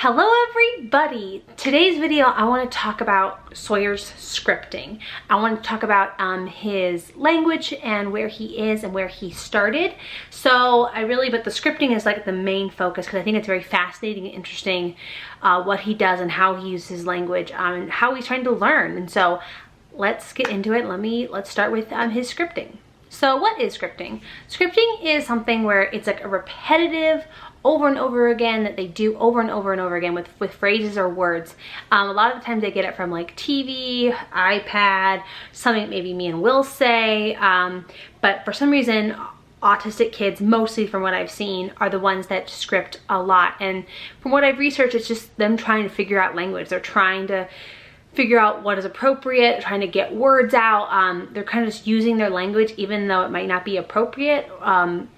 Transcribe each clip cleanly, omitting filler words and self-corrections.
Hello everybody! Today's video I want to talk about Sawyer's scripting. I want to talk about his language and where he is and where he started. So but the scripting is like the main focus because I think it's very fascinating and interesting what he does and how he uses his language and how he's trying to learn. And so let's get into it. Let's start with his scripting. So what is scripting? Scripting is something where it's like a repetitive over and over again that they do over and over and over again with phrases or words. A lot of the times they get it from like TV, iPad, something maybe me and Will say, but for some reason autistic kids, mostly from what I've seen, are the ones that script a lot. And from what I've researched, it's just them trying to figure out language. They're trying to figure out what is appropriate, trying to get words out. They're kind of just using their language even though it might not be appropriate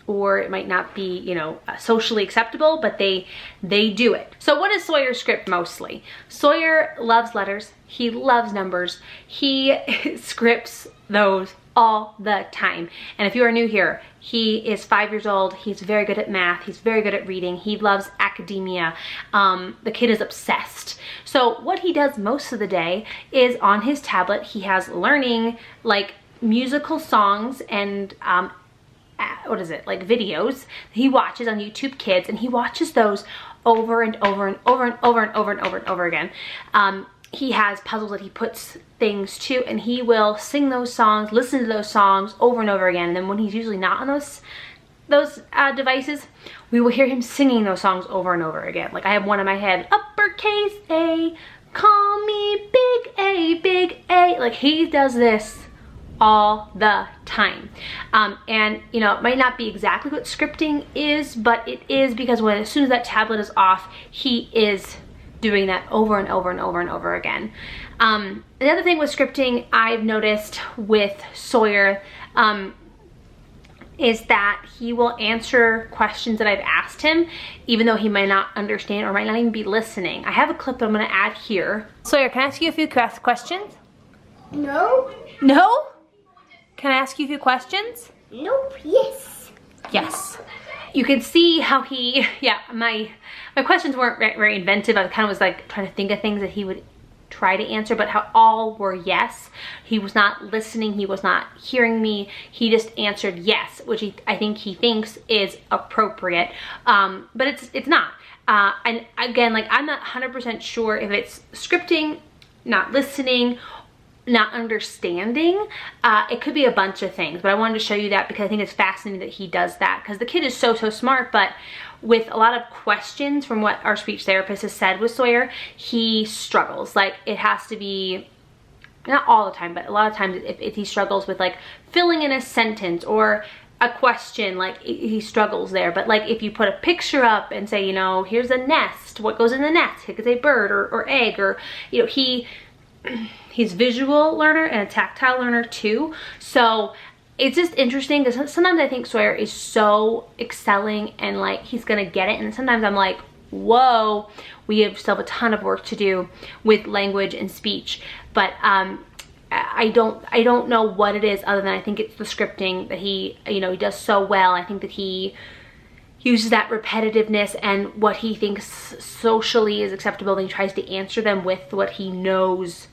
or it might not be, you know, socially acceptable, but they do it. So what is Sawyer's script mostly? Sawyer loves letters, he loves numbers, he scripts those all the time. And if you are new here, he is 5 years old. He's very good at math. He's very good at reading. He loves academia. The kid is obsessed. So what he does most of the day is on his tablet, he has learning like musical songs and like videos he watches on YouTube Kids, and he watches those over and over and over and over and over and over and over again. He has puzzles that he puts things to, and he will sing those songs, listen to those songs over and over again. And then when he's usually not on those devices, we will hear him singing those songs over and over again. Like I have one in my head, uppercase A, call me big A, big A. Like he does this all the time. And you know, it might not be exactly what scripting is, but it is, because as soon as that tablet is off, he is doing that over and over and over and over again. Another thing with scripting I've noticed with Sawyer is that he will answer questions that I've asked him even though he might not understand or might not even be listening. I have a clip that I'm going to add here. Sawyer, can I ask you a few questions? No. No? Can I ask you a few questions? Nope. Yes. Yes. You can see how he, my questions weren't very inventive. I kind of was like trying to think of things that he would try to answer, but how all were yes. He was not listening, he was not hearing me, he just answered yes, which I think he thinks is appropriate, but it's not. And again, like I'm not 100% sure if it's scripting, not listening, not understanding. It could be a bunch of things, but I wanted to show you that because I think it's fascinating that he does that, because the kid is so smart, but with a lot of questions, from what our speech therapist has said with Sawyer, he struggles. Like it has to be, not all the time, but a lot of times if he struggles with like filling in a sentence or a question, like he struggles there. But like if you put a picture up and say, you know, here's a nest, what goes in the nest? It could say bird or egg, or, you know, he's visual learner and a tactile learner too. So it's just interesting because sometimes I think Sawyer is so excelling and like he's gonna get it, and sometimes I'm like, whoa, we still have a ton of work to do with language and speech. But I don't know what it is, other than I think it's the scripting that he does so well. I think that he uses that repetitiveness and what he thinks socially is acceptable, and he tries to answer them with what he knows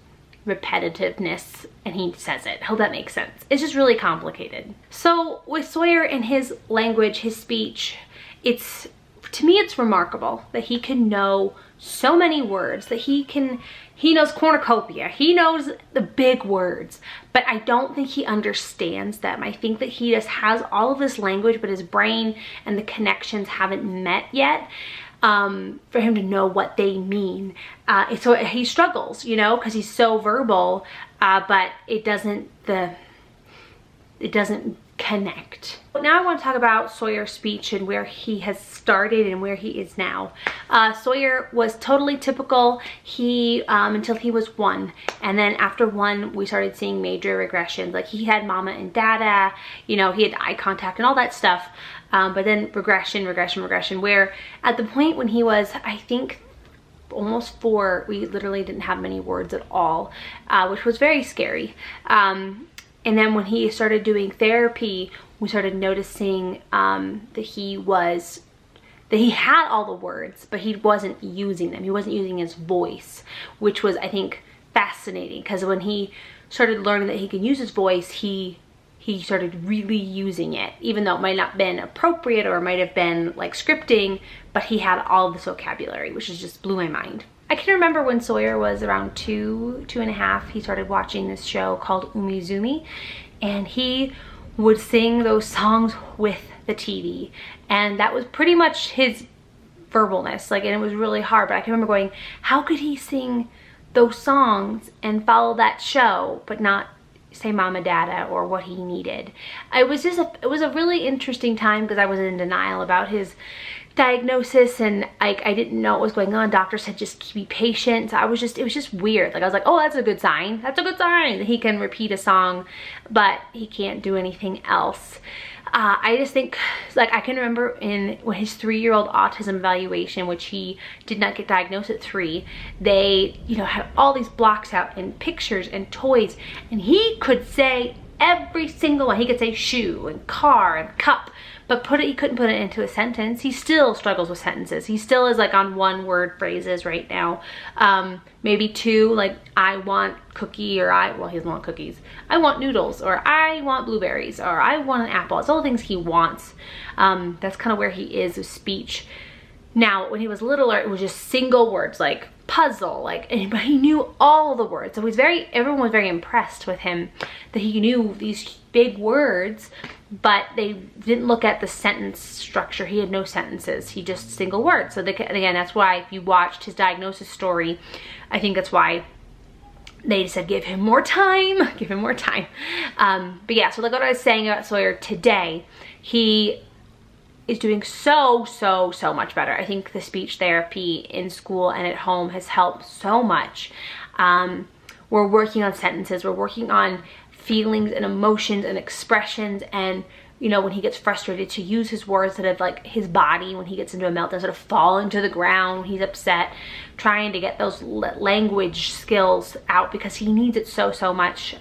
repetitiveness, and he says it. I hope that makes sense. It's just really complicated. So with Sawyer and his language, his speech, to me it's remarkable that he can know so many words, that he knows cornucopia, he knows the big words, but I don't think he understands them. I think that he just has all of this language, but his brain and the connections haven't met yet for him to know what they mean. So he struggles, you know, because he's so verbal, but it doesn't connect. Now I want to talk about Sawyer's speech and where he has started and where he is now. Sawyer was totally typical until he was 1, and then after 1 we started seeing major regressions. Like he had mama and dada, you know, he had eye contact and all that stuff, but then regression, where at the point when he was, I think, almost 4, we literally didn't have many words at all, which was very scary. And then when he started doing therapy, we started noticing that that he had all the words, but he wasn't using them. He wasn't using his voice, which was, I think, fascinating, because when he started learning that he could use his voice, he started really using it, even though it might not have been appropriate or it might have been like scripting, but he had all this vocabulary, which just blew my mind. I can remember when Sawyer was around 2.5, he started watching this show called Umizoomi, and he would sing those songs with the TV, and that was pretty much his verbalness, like, and it was really hard, but I can remember going, how could he sing those songs and follow that show but not say mama dada or what he needed? It was a really interesting time, because I was in denial about his diagnosis, and I didn't know what was going on. Doctor said just be patient. So it was just weird. Like, I was like, oh, that's a good sign. That's a good sign that he can repeat a song, but he can't do anything else. I just think, like, I can remember when his 3-year-old autism evaluation, which he did not get diagnosed at 3, they, you know, had all these blocks out and pictures and toys, and he could say every single one. He could say shoe and car and cup, but he couldn't put it into a sentence. He still struggles with sentences. He still is like on 1-word phrases right now. Maybe 2, like I want cookie, or well, he doesn't want cookies. I want noodles, or I want blueberries, or I want an apple. It's all the things he wants. That's kind of where he is with speech. Now, when he was littler, it was just single words like puzzle, but he knew all the words. So everyone was very impressed with him that he knew these big words, but they didn't look at the sentence structure. He had no sentences. He just single words. So again, that's why if you watched his diagnosis story, I think that's why they said give him more time, give him more time. But yeah, so like what I was saying about Sawyer today, he is doing so much better. I think the speech therapy in school and at home has helped so much. We're working on sentences, we're working on feelings and emotions and expressions, and you know, when he gets frustrated, to use his words instead of like his body when he gets into a meltdown, instead of falling to the ground when he's upset, trying to get those language skills out, because he needs it so much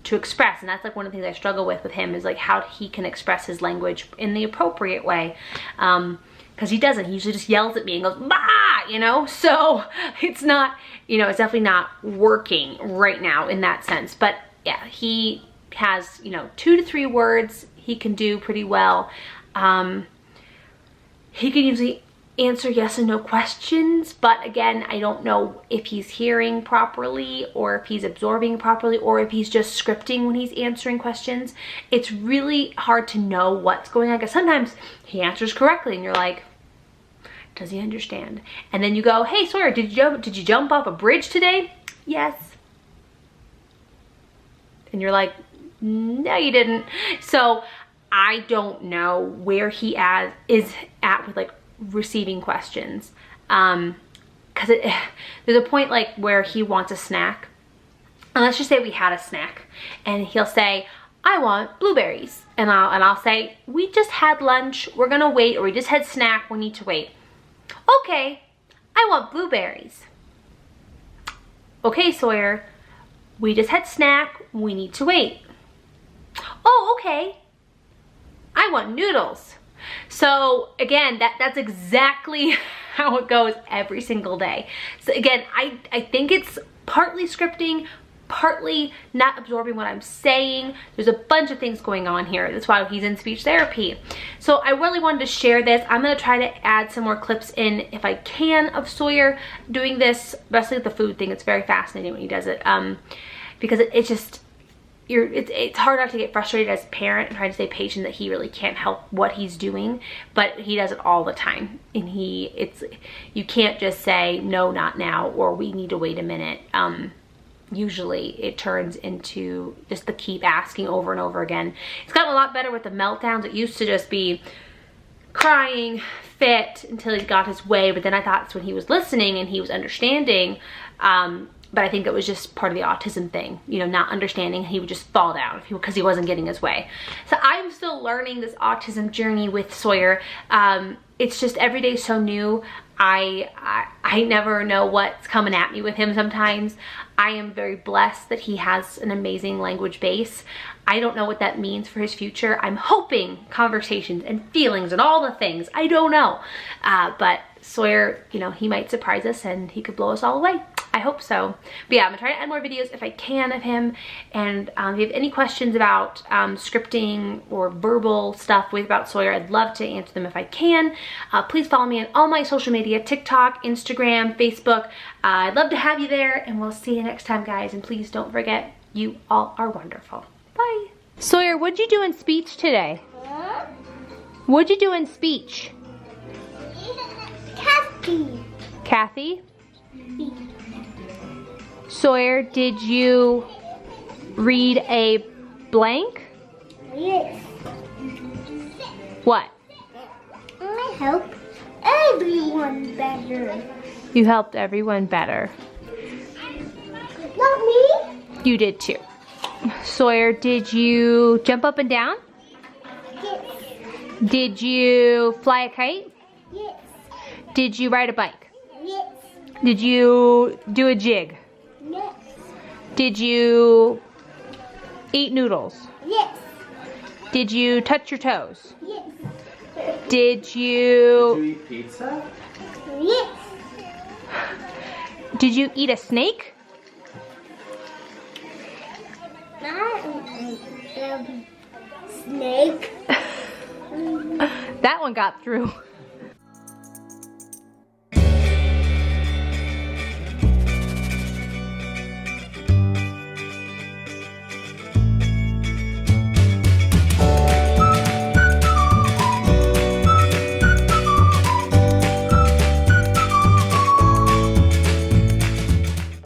to express. And that's like one of the things I struggle with him, is like how he can express his language in the appropriate way, because he doesn't. He usually just yells at me and goes bah, you know, so it's not, you know, it's definitely not working right now in that sense. But yeah, he has, you know, 2 to 3 words he can do pretty well. He can usually answer yes and no questions, but again, I don't know if he's hearing properly, or if he's absorbing properly, or if he's just scripting when he's answering questions. It's really hard to know what's going on, because sometimes he answers correctly and you're like, does he understand? And then you go, hey Sawyer, did you jump off a bridge today? Yes. And you're like, no you didn't. So I don't know where he is at with like receiving questions, because there's a point like where he wants a snack, and let's just say we had a snack, and he'll say, I want blueberries, and I'll say, we just had lunch, we're gonna wait, or we just had snack, we need to wait. Okay, I want blueberries. Okay Sawyer, we just had snack, we need to wait. Oh, okay, I want noodles. So again, that's exactly how it goes every single day. So again, I think it's partly scripting, partly not absorbing what I'm saying. There's a bunch of things going on here. That's why he's in speech therapy. So I really wanted to share this. I'm gonna try to add some more clips in if I can of Sawyer doing this, especially with the food thing. It's very fascinating when he does it, because it's just, it's hard not to get frustrated as a parent and trying to stay patient that he really can't help what he's doing, but he does it all the time. And you can't just say, no, not now, or we need to wait a minute. Usually it turns into just the keep asking over and over again. It's gotten a lot better with the meltdowns. It used to just be crying fit until he got his way, but then I thought it's when he was listening and he was understanding, but I think it was just part of the autism thing, you know, not understanding. He would just fall down because he wasn't getting his way. So I'm still learning this autism journey with Sawyer. It's just every day so new. I never know what's coming at me with him sometimes. I am very blessed that he has an amazing language base. I don't know what that means for his future. I'm hoping conversations and feelings and all the things. I don't know. But Sawyer, you know, he might surprise us and he could blow us all away. I hope so. But yeah, I'm gonna try to add more videos if I can of him. And if you have any questions about scripting or verbal stuff about Sawyer, I'd love to answer them if I can. Please follow me on all my social media, TikTok, Instagram, Facebook. I'd love to have you there, and we'll see you next time, guys. And please don't forget, you all are wonderful. Bye. Sawyer, what'd you do in speech today? Huh? What'd you do in speech? Kathy. Kathy? Sawyer, did you read a blank? Yes. What? I help everyone better. You helped everyone better. Not me? You did too. Sawyer, did you jump up and down? Yes. Did you fly a kite? Yes. Did you ride a bike? Yes. Did you do a jig? Yes. Did you eat noodles? Yes. Did you touch your toes? Yes. Did you eat pizza? Yes. Did you eat a snake? Snake. That one got through.